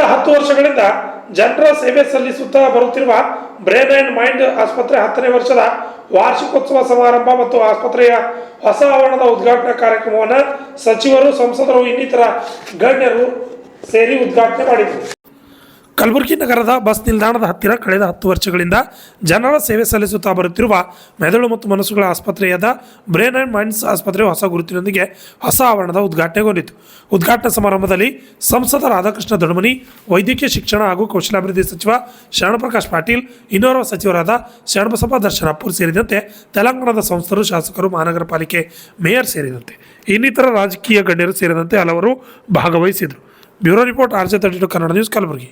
10 ವರ್ಷಗಳಿಂದ ಜನರ ಸೇವೆ ಸಲ್ಲಿಸುತ್ತಾ ಬರುತ್ತಿರುವ ಬ್ರೈನ್ ಅಂಡ್ ಮೈಂಡ್ ಆಸ್ಪತ್ರೆ 10ನೇ ವರ್ಷದ ವಾರ್ಷಿಕೋತ್ಸವ ಸಮಾರಂಭ ಮತ್ತು ಆಸ್ಪತ್ರೆಯ ಹೊಸ ಆವರಣದ ಉದ್ಘಾಟನಾ ಕಾರ್ಯಕ್ರಮವನ್ನು ಸಚಿವರು, ಸಂಸದರು ಇನ್ನಿತರ ಗಣ್ಯರು ಸೇರಿ ಉದ್ಘಾಟನೆ ಮಾಡಿದರು. ಕಲಬುರಗಿ ನಗರದ ಬಸ್ ನಿಲ್ದಾಣದ ಹತ್ತಿರ ಕಳೆದ 10 ವರ್ಷಗಳಿಂದ ಜನರ ಸೇವೆ ಸಲ್ಲಿಸುತ್ತಾ ಬರುತ್ತಿರುವ ಮೆದುಳು ಮತ್ತು ಮನಸ್ಸುಗಳ ಆಸ್ಪತ್ರೆಯಾದ ಬ್ರೈನ್ ಅಂಡ್ ಮೈಂಡ್ಸ್ ಆಸ್ಪತ್ರೆ ಹೊಸ ಗುರುತಿನೊಂದಿಗೆ ಹೊಸ ಆವರಣದ ಉದ್ಘಾಟನೆಗೊಂಡಿತು. ಉದ್ಘಾಟನಾ ಸಮಾರಂಭದಲ್ಲಿ ಸಂಸದ ರಾಧಾಕೃಷ್ಣ ದೊಡ್ಮನಿ, ವೈದ್ಯಕೀಯ ಶಿಕ್ಷಣ ಹಾಗೂ ಕೌಶಲಾಭಿವೃದ್ಧಿ ಸಚಿವ ಶರಣಪ್ರಕಾಶ್ ಪಾಟೀಲ್, ಇನ್ನೋರ್ವ ಸಚಿವರಾದ ಶರಣಬಸಪ್ಪ ದರ್ಶನಾಪುರ್ ಸೇರಿದಂತೆ ತೆಲಂಗಾಣದ ಸಂಸದರು, ಶಾಸಕರು, ಮಹಾನಗರ ಪಾಲಿಕೆ ಮೇಯರ್ ಸೇರಿದಂತೆ ಇನ್ನಿತರ ರಾಜಕೀಯ ಗಣ್ಯರು ಸೇರಿದಂತೆ ಹಲವರು ಭಾಗವಹಿಸಿದರು. Bureau report, RJ32 Kannada news, Kalaburagi.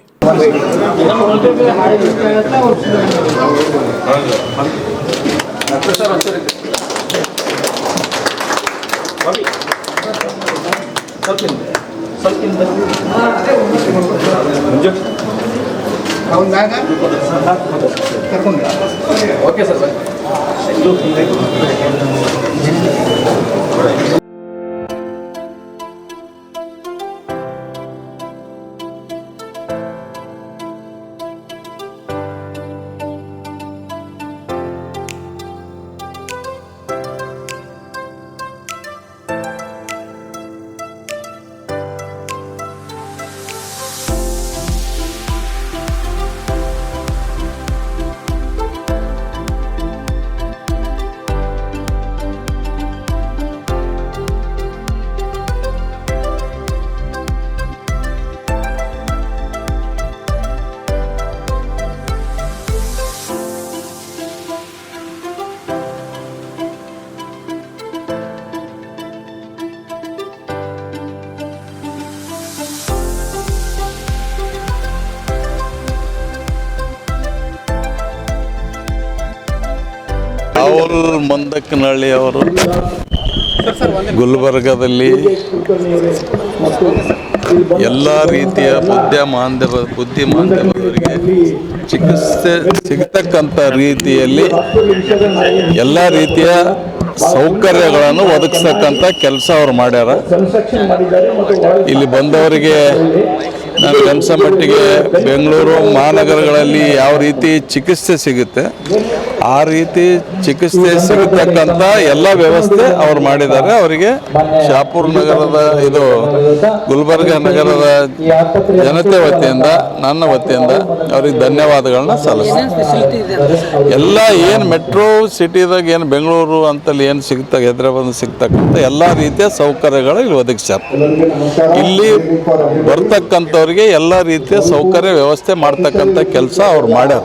Okay sir. Rahul Mandakkanahalli ಅವರು ಗುಲ್ಬರ್ಗದಲ್ಲಿ ಎಲ್ಲ ರೀತಿಯ ಬುದ್ಧಿಮಾಂದ್ಯದವರಿಗೆ ಚಿಕಿತ್ಸೆ ಸಿಗತಕ್ಕಂಥ ರೀತಿಯಲ್ಲಿ ಎಲ್ಲ ರೀತಿಯ ಸೌಕರ್ಯಗಳನ್ನು ಒದಗಿಸ್ತಕ್ಕಂಥ ಕೆಲಸ ಅವ್ರು ಮಾಡ್ಯಾರ. ಇಲ್ಲಿ ಬಂದವರಿಗೆ ನನಗೆ ಅನಿಸೋ ಮಟ್ಟಿಗೆ ಬೆಂಗಳೂರು ಮಹಾನಗರಗಳಲ್ಲಿ ಯಾವ ರೀತಿ ಚಿಕಿತ್ಸೆ ಸಿಗುತ್ತೆ ಆ ರೀತಿ ಚಿಕಿತ್ಸೆ ಸಿಗತಕ್ಕಂಥ ಎಲ್ಲ ವ್ಯವಸ್ಥೆ ಅವ್ರು ಮಾಡಿದ್ದಾರೆ. ಅವರಿಗೆ ಶಾಪುರ್ ನಗರದ ಗುಲ್ಬರ್ಗ ನಗರದ ಜನತೆ ವತಿಯಿಂದ, ನನ್ನ ವತಿಯಿಂದ ಅವ್ರಿಗೆ ಧನ್ಯವಾದಗಳನ್ನ ಸಲ್ಲಿಸ್ತೀನಿ. ಎಲ್ಲ ಏನು ಮೆಟ್ರೋ ಸಿಟಿದಾಗ ಏನು ಬೆಂಗಳೂರು ಅಂತಲ್ಲಿ ಏನು ಹೈದರಾಬಾದ್ ಸಿಗ್ತಕ್ಕಂಥ ಎಲ್ಲ ರೀತಿಯ ಸೌಕರ್ಯಗಳು ಇಲ್ಲಿ ಒದಗಿಸ್ಯಾರ. ಇಲ್ಲಿ ಬರ್ತಕ್ಕಂಥವ್ರಿಗೆ ಎಲ್ಲ ರೀತಿಯ ಸೌಕರ್ಯ ವ್ಯವಸ್ಥೆ ಮಾಡ್ತಕ್ಕಂಥ ಕೆಲಸ ಅವ್ರು ಮಾಡ್ಯಾರ.